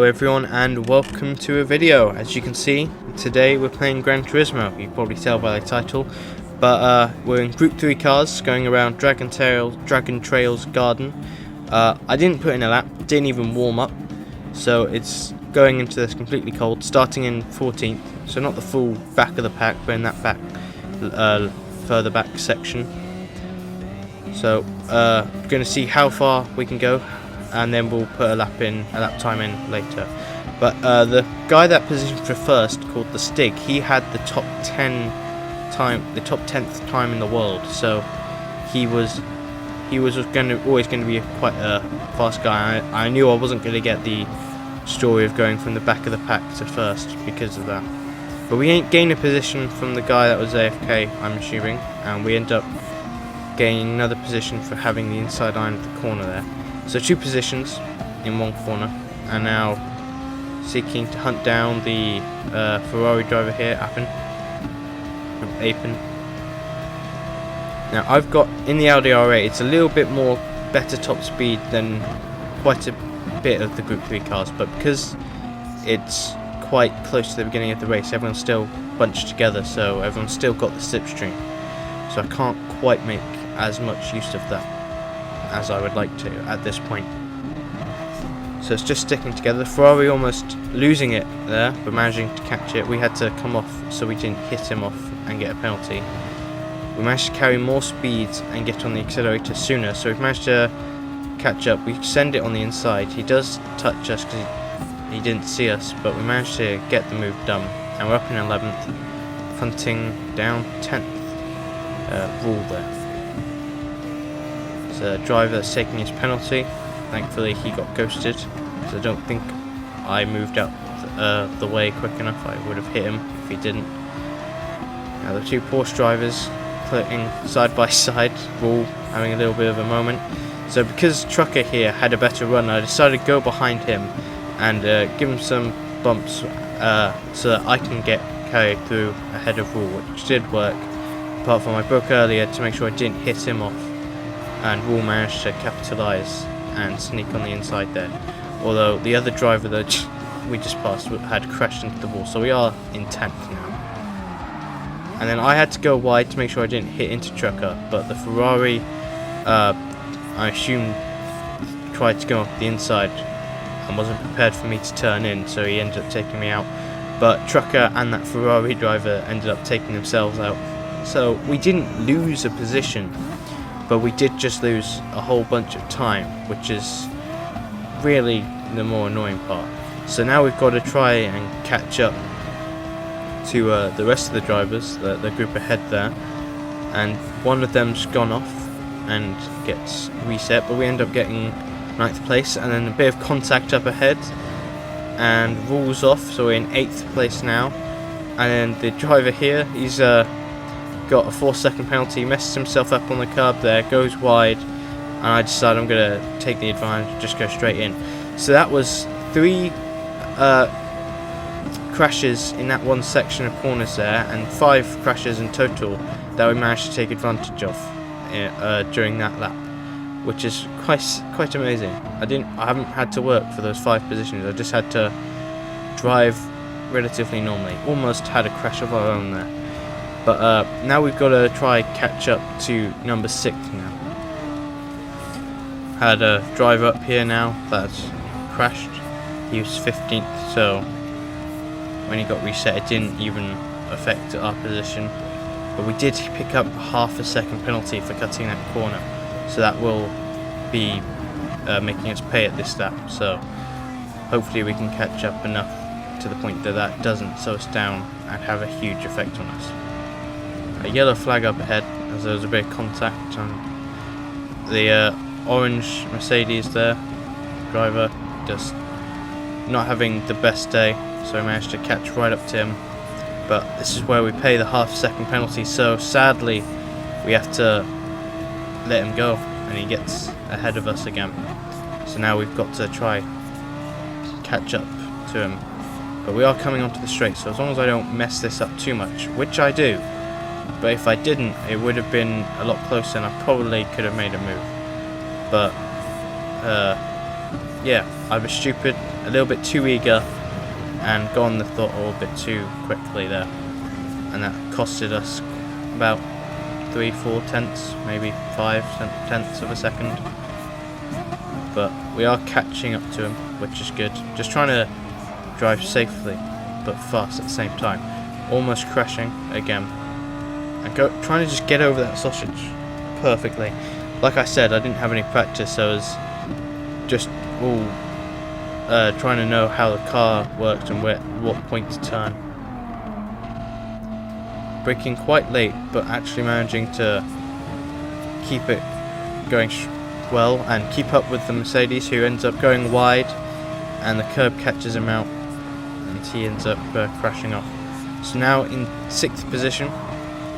everyone and welcome to a video. As you can see, today we're playing Gran Turismo. You can probably tell by the title, but we're in Group 3 cars going around Dragon Trails Garden. I didn't put in a lap, didn't even warm up, so it's going into this completely cold, starting in 14th, so not the full back of the pack, but in that back, further back section. So we're going to see how far we can go, and then we'll put a lap time in later. But the guy that positioned for first, called the Stig, he had the top 10th time in the world. So he was always going to be quite a fast guy. I knew I wasn't going to get the story of going from the back of the pack to first because of that. But we ain't gained a position from the guy that was AFK, I'm assuming, and we end up gaining another position for having the inside iron of the corner there. So 2 positions in one corner, and now seeking to hunt down the Ferrari driver here, Apen. Now I've got, in the Audi R8, it's a little bit more better top speed than quite a bit of the Group 3 cars, but because it's quite close to the beginning of the race, everyone's still bunched together, so everyone's still got the slipstream. So I can't quite make as much use of that as I would like to at this point. So it's just sticking together. The Ferrari almost losing it there, but managing to catch it. We had to come off so we didn't hit him off and get a penalty. We managed to carry more speed and get on the accelerator sooner, so we've managed to catch up. We send it on the inside. He does touch us because he didn't see us, but we managed to get the move done, and we're up in 11th, hunting down 10th. Rule there. The driver that's taking his penalty. Thankfully he got ghosted, so I don't think I moved out the way quick enough. I would have hit him if he didn't. Now the 2 Porsche drivers flirting side by side, all having a little bit of a moment. So because Trucker here had a better run, I decided to go behind him and give him some bumps so that I can get carried through ahead of Rule, which did work, apart from I broke earlier to make sure I didn't hit him off. And Rule managed to capitalise and sneak on the inside there. Although the other driver that we just passed had crashed into the wall, so we are in 10th now. And then I had to go wide to make sure I didn't hit into Trucker, but the Ferrari, I assume, tried to go off the inside and wasn't prepared for me to turn in, so he ended up taking me out. But Trucker and that Ferrari driver ended up taking themselves out. So we didn't lose a position, but we did just lose a whole bunch of time, which is really the more annoying part. So now we've got to try and catch up to the rest of the drivers, the group ahead there, and one of them's gone off and gets reset, but we end up getting 9th place, and then a bit of contact up ahead and Rules off, so we're in 8th place now. And then the driver here, he's got a 4-second penalty, messes himself up on the curb there, goes wide, and I decide I'm going to take the advantage, just go straight in. So that was 3 crashes in that one section of corners there, and 5 crashes in total that we managed to take advantage of during that lap, which is quite amazing. I haven't had to work for those 5 positions. I just had to drive relatively normally. Almost had a crash of our own there. But now we've got to try catch up to number 6 now. Had a driver up here now that's crashed. He was 15th, so when he got reset it didn't even affect our position. But we did pick up half a second penalty for cutting that corner, so that will be making us pay at this lap. So hopefully we can catch up enough to the point that doesn't slow us down and have a huge effect on us. A yellow flag up ahead as there was a bit of contact, and the orange Mercedes there, driver, just not having the best day, so I managed to catch right up to him. But this is where we pay the half-second penalty, so sadly we have to let him go, and he gets ahead of us again. So now we've got to try catch up to him. But we are coming onto the straight, so as long as I don't mess this up too much, which I do, but if I didn't, it would have been a lot closer and I probably could have made a move. But yeah, I was stupid, a little bit too eager, and got on the throttle a bit too quickly there, and that costed us about 3-4 tenths, maybe 5 tenths of a second. But we are catching up to him, which is good. Just trying to drive safely but fast at the same time. Almost crashing again, and trying to just get over that sausage perfectly. Like I said, I didn't have any practice, so I was just all trying to know how the car worked and what point to turn. Braking quite late, but actually managing to keep it going well and keep up with the Mercedes, who ends up going wide, and the curb catches him out, and he ends up crashing off. So now in 6th position,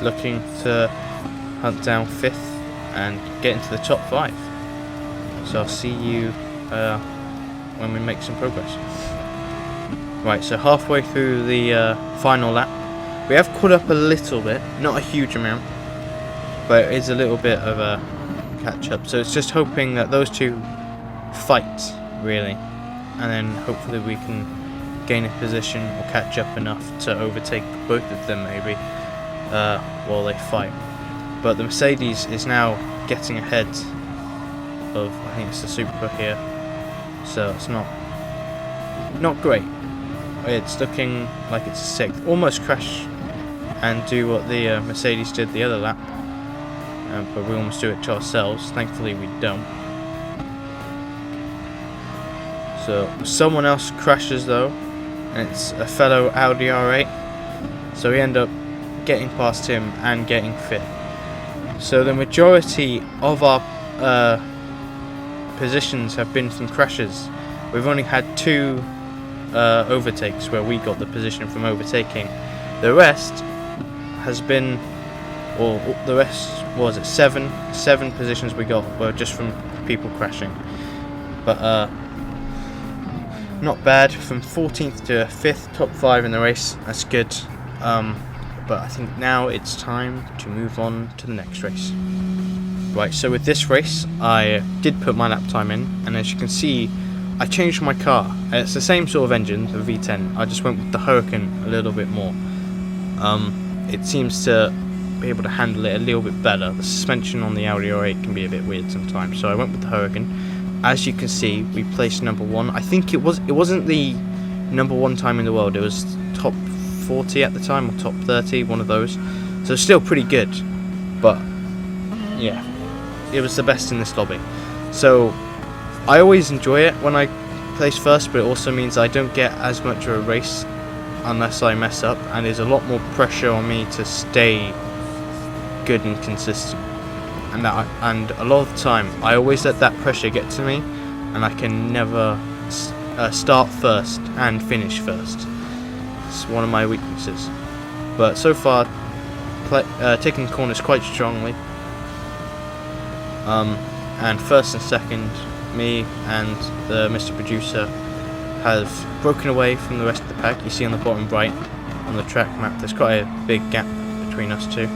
looking to hunt down 5th and get into the top 5. So I'll see you when we make some progress. Right, so halfway through the final lap, we have caught up a little bit, not a huge amount, but it is a little bit of a catch up. So it's just hoping that those two fight, really, and then hopefully we can gain a position or catch up enough to overtake both of them maybe while they fight. But the Mercedes is now getting ahead of, I think it's the Supra here, so it's not great. It's looking like it's 6th. Almost crash and do what the Mercedes did the other lap, but we almost do it to ourselves. Thankfully we don't. So someone else crashes though, and it's a fellow Audi R8, so we end up getting past him and getting 5th. So the majority of our positions have been from crashes. We've only had 2 overtakes where we got the position from overtaking. The rest has been, or the rest was at 7 positions we got were just from people crashing. But not bad, from 14th to 5th, top 5 in the race. That's good. But I think now it's time to move on to the next race. Right, so with this race, I did put my lap time in, and as you can see, I changed my car. It's the same sort of engine, the V10. I just went with the Hurricane a little bit more. It seems to be able to handle it a little bit better. The suspension on the Audi R8 can be a bit weird sometimes, so I went with the Hurricane. As you can see, we placed number 1. I think it wasn't the number 1 time in the world. It was top 40 at the time, or top 30, one of those. So still pretty good, but yeah, it was the best in this lobby. So I always enjoy it when I place first, but it also means I don't get as much of a race unless I mess up, and there's a lot more pressure on me to stay good and consistent. And a lot of the time, I always let that pressure get to me, and I can never start first and finish first. It's one of my weaknesses. But so far, taking corners quite strongly. And first and second, me and the Mr. Producer have broken away from the rest of the pack. You see on the bottom right on the track map, there's quite a big gap between us two.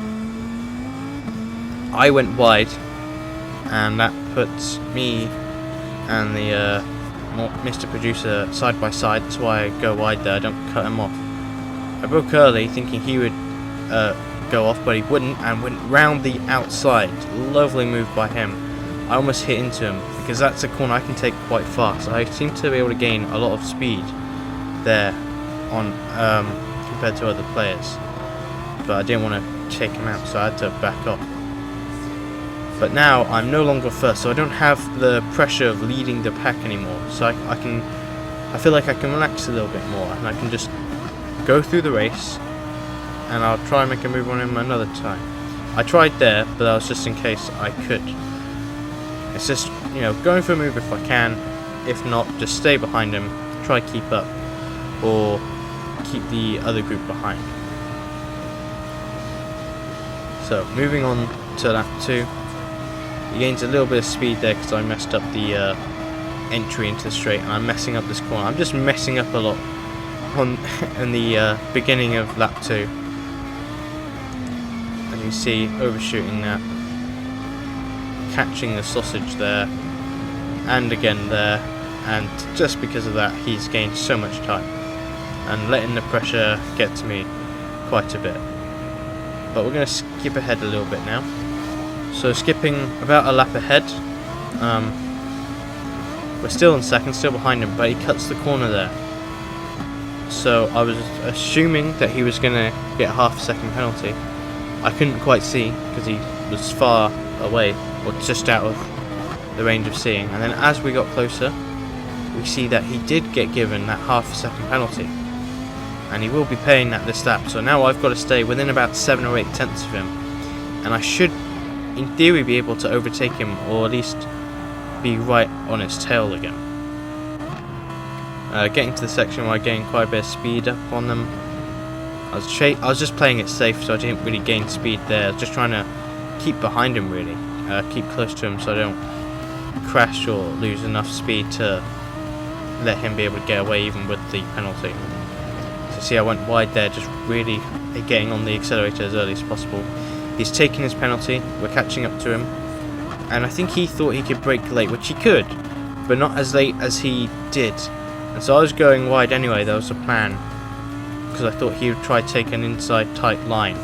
I went wide, and that puts me and the Mr. Producer side by side. That's why I go wide there, I don't cut him off. I broke early thinking he would go off, but he wouldn't, and went round the outside. Lovely move by him. I almost hit into him, because that's a corner I can take quite fast. I seem to be able to gain a lot of speed there on compared to other players, but I didn't want to take him out, so I had to back off. But now I'm no longer first, so I don't have the pressure of leading the pack anymore. So I feel like I can relax a little bit more, and I can just go through the race, and I'll try and make a move on him another time. I tried there, but that was just in case I could. It's just, going for a move if I can. If not, just stay behind him, try to keep up, or keep the other group behind. So, moving on to lap 2. He gains a little bit of speed there because I messed up the entry into the straight, and I'm messing up this corner. I'm just messing up a lot in the beginning of lap 2. As you see, overshooting that, catching the sausage there, and again there, and just because of that he's gained so much time and letting the pressure get to me quite a bit. But we're going to skip ahead a little bit now. So skipping about a lap ahead, we're still in second, still behind him, but he cuts the corner there. So I was assuming that he was going to get a half a second penalty. I couldn't quite see because he was far away, or just out of the range of seeing. And then as we got closer, we see that he did get given that half a second penalty, and he will be paying that this lap. So now I've got to stay within about 7 or 8 tenths of him, and I should in theory be able to overtake him, or at least be right on his tail again. Getting to the section where I gained quite a bit of speed up on them. I was just playing it safe, so I didn't really gain speed there. I was just trying to keep behind him, really, keep close to him so I don't crash or lose enough speed to let him be able to get away even with the penalty. So see, I went wide there, just really getting on the accelerator as early as possible. He's taking his penalty, we're catching up to him, and I think he thought he could brake late, which he could, but not as late as he did. And so I was going wide anyway. There was a plan, because I thought he would try to take an inside tight line.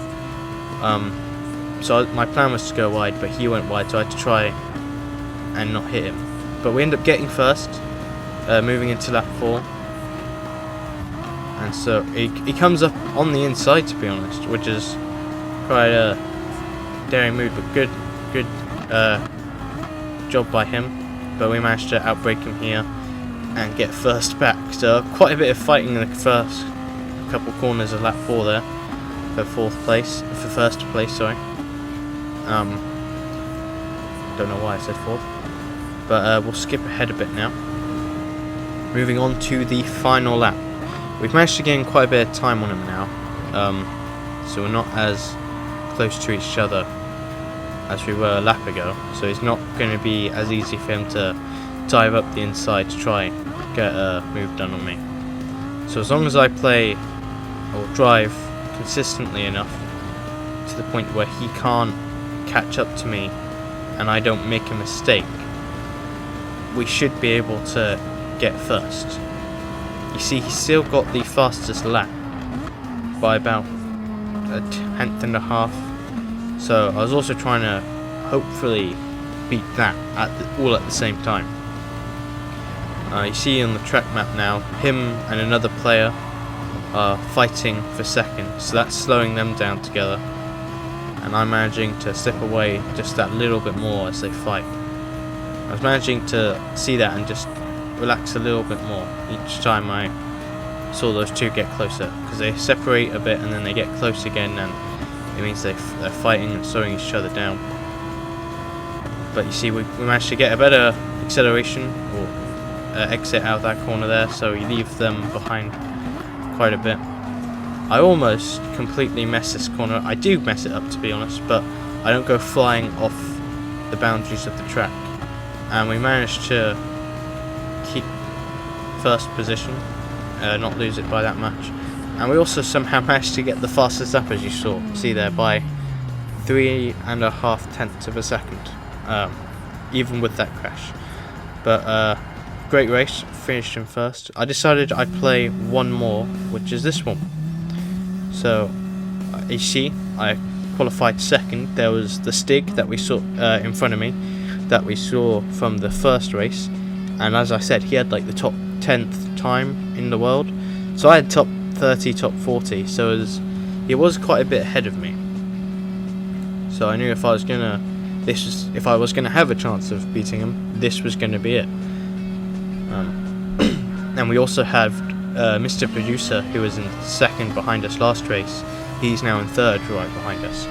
So my plan was to go wide, but he went wide, so I had to try and not hit him. But we end up getting first, moving into lap 4. And so he comes up on the inside, to be honest, which is quite a daring move, but good job by him. But we managed to outbrake him here and get first back. So quite a bit of fighting in the first couple corners of lap 4 there for first place. Sorry. Don't know why I said fourth, but we'll skip ahead a bit now. Moving on to the final lap. We've managed to gain quite a bit of time on him now, so we're not as close to each other as we were a lap ago, so it's not going to be as easy for him to dive up the inside to try and get a move done on me. So as long as I play or drive consistently enough to the point where he can't catch up to me and I don't make a mistake, we should be able to get first. You see, he's still got the fastest lap by about a tenth and a half, so I was also trying to hopefully beat that all at the same time. You see on the track map now, him and another player are fighting for second, so that's slowing them down together, and I'm managing to slip away just that little bit more as they fight. I was managing to see that and just relax a little bit more each time I saw those two get closer, because they separate a bit and then they get close again, and it means they're fighting and slowing each other down. But you see, we managed to get a better acceleration or exit out of that corner there, so you leave them behind quite a bit. I almost completely mess this corner. I do mess it up, to be honest, but I don't go flying off the boundaries of the track, and we managed to keep first position, not lose it by that much, and we also somehow managed to get the fastest up, as you see there, by 3.5 tenths of a second, even with that crash. But great race, finished in first. I decided I'd play one more, which is this one. So you see, I qualified second. There was the Stig that we saw in front of me, that we saw from the first race, and as I said, he had like the top 10th time in the world, so I had top 30, top 40, so he was quite a bit ahead of me. So I knew if I was gonna have a chance of beating him, this was gonna be it. And we also have Mr. Producer, who was in second behind us last race. He's now in third right behind us.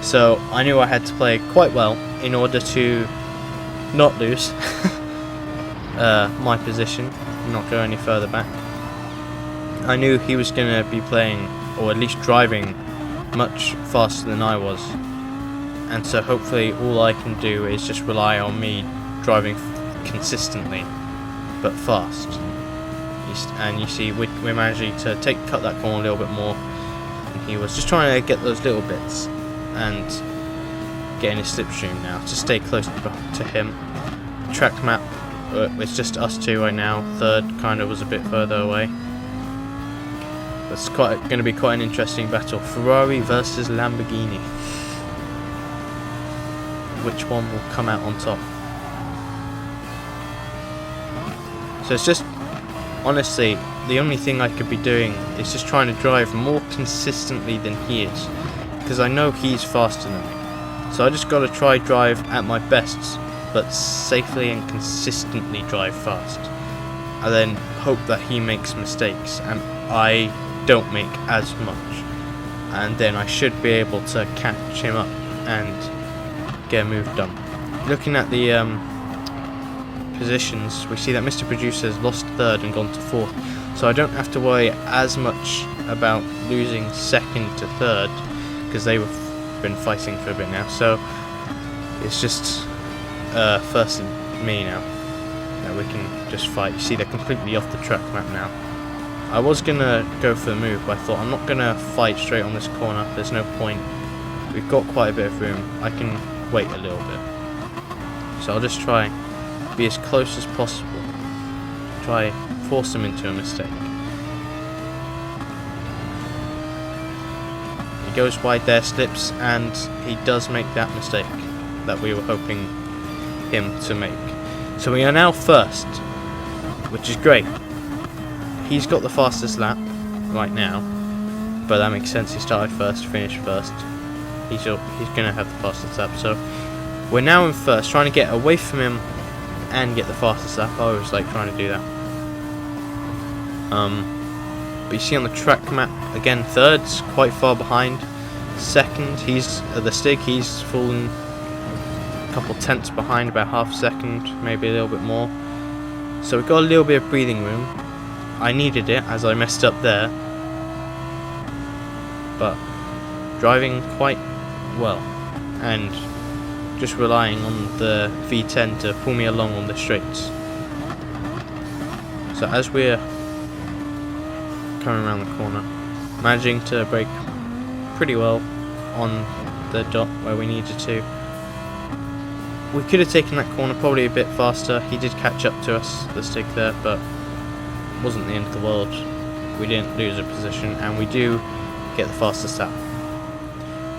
So I knew I had to play quite well in order to not lose my position, not go any further back. I knew he was going to be playing, or at least driving, much faster than I was, and so hopefully all I can do is just rely on me driving consistently but fast. And you see, we're managing to cut that corner a little bit more, and he was just trying to get those little bits and getting his slipstream now to stay close to him. Track map it's just us two right now. Third kind of was a bit further away. It's going to be quite an interesting battle. Ferrari versus Lamborghini. Which one will come out on top? So it's just, honestly, the only thing I could be doing is just trying to drive more consistently than he is, because I know he's faster than me. So I just got to try drive at my best, but safely and consistently drive fast, and then hope that he makes mistakes and I don't make as much, and then I should be able to catch him up and get a move done. Looking at the positions, we see that Mr. Producer has lost third and gone to fourth, so I don't have to worry as much about losing second to third, because they've been fighting for a bit now. So it's just first and me now that we can just fight. You see they're completely off the track map now. I was gonna go for the move, but I thought I'm not gonna fight straight on this corner, there's no point. We've got quite a bit of room, I can wait a little bit. So I'll just try be as close as possible. Try force him into a mistake. He goes wide there, slips, and he does make that mistake that we were hoping him to make. So we are now first, which is great. He's got the fastest lap right now, but that makes sense. He started first, finished first. He's gonna have the fastest lap. So we're now in first, trying to get away from him and get the fastest lap. I always like trying to do that. But you see on the track map again, third's quite far behind. Second, he's at the Stig. He's fallen a couple tenths behind, about half a second, maybe a little bit more. So we've got a little bit of breathing room. I needed it as I messed up there, but driving quite well and just relying on the V10 to pull me along on the straights. So as we're coming around the corner, managing to brake pretty well on the dot where we needed to. We could have taken that corner probably a bit faster. He did catch up to us, the Stig there, but it wasn't the end of the world. We didn't lose a position, and we do get the fastest lap.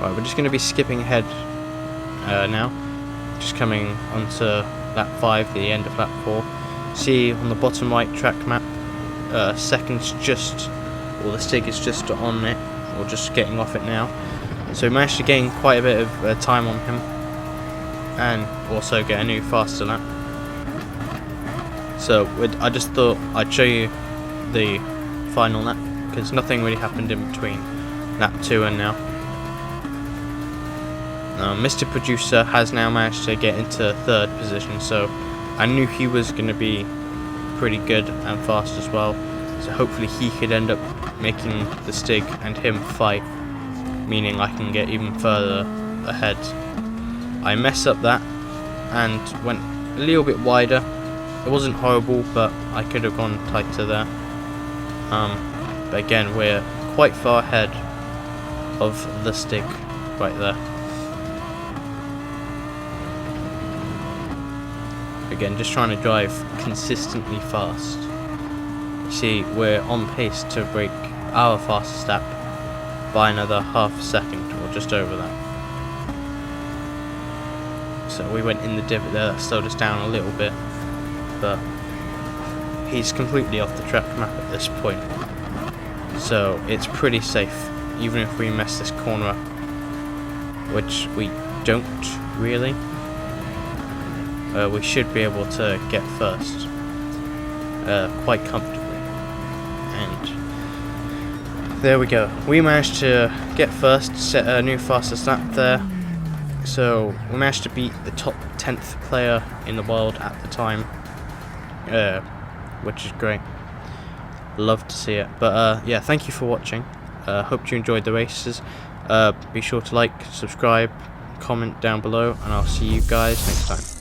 Right, we're just going to be skipping ahead now, just coming onto lap 5, the end of lap 4. See on the bottom right track map, second's just, or the Stig is just on it, or just getting off it now. So we managed to gain quite a bit of time on him, and also get a new faster lap. So I just thought I'd show you the final lap, because nothing really happened in between lap 2 and now. Mr. Producer has now managed to get into third position, so I knew he was going to be pretty good and fast as well. So hopefully he could end up making the Stig and him fight, meaning I can get even further ahead. I messed up that and went a little bit wider. It wasn't horrible, but I could have gone tighter there. But again, we're quite far ahead of the Stig right there. Again, just trying to drive consistently fast. You see, we're on pace to break our fastest lap by another half a second, or just over that. So we went in the divot there, that slowed us down a little bit, but he's completely off the track map at this point. So it's pretty safe, even if we mess this corner up, which we don't really. We should be able to get first quite comfortably. And there we go. We managed to get first, set a new fastest lap there. So we managed to beat the top 10th player in the world at the time, which is great. Love to see it. But yeah, thank you for watching. Hope you enjoyed the races. Be sure to like, subscribe, comment down below, and I'll see you guys next time.